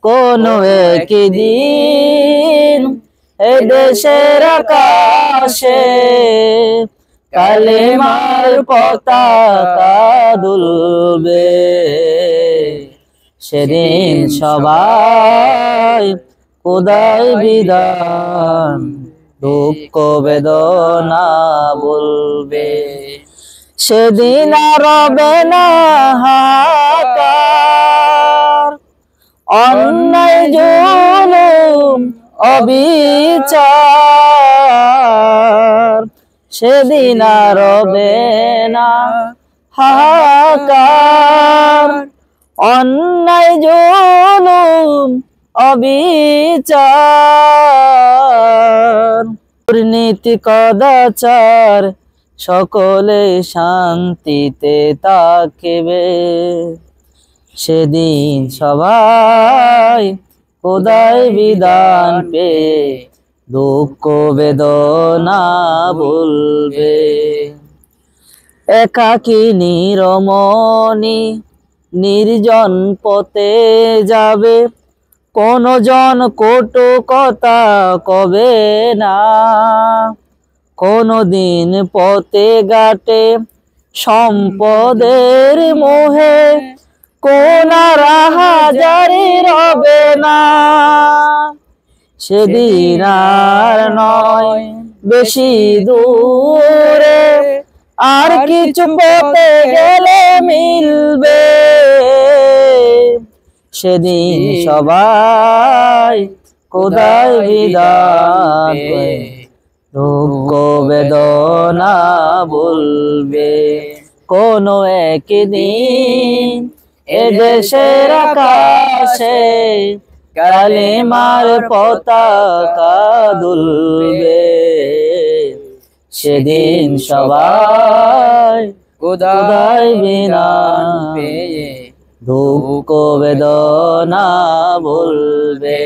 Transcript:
কোনো একদিন এ দেশের আকাশে কালেমার পতাকা দুলবে। সেদিন সবাই খোদার বিধান দুঃখ বেদনা বলবে। সেদিন আর রবে না হাহাকার, অন্যায় জুলুম অবিচার। সেদিন আর রবে না হাহাকার, অন্যায় জুলুম অবিচার। দুর্নীতি কদাচার সকলে শান্তিতে থাকিবে। সেদিন সবাই খোদার বিধান পেয়ে দুঃখ বেদনা বলবে। একাকী নিরমণি নির্জন পথে যাবে, কোন জন কটু কথা কবে না। কোনদিন পথে ঘাটে সম্পদের মোহে কোন রাহাজারি রবে না। সেদিন আর নয় বেশি দূরে, আর কিছু পথে গেলে মিলবে। সেদিন সবাই খোদার বিধান দুঃখ বেদনা বলবে। কোনো একদিন এ দেশের আকাশে কালেমার পতাকা দুলবে। সেদিন সবাই খোদার বিধান পেয়ে দুঃখ বেদনা বলবে।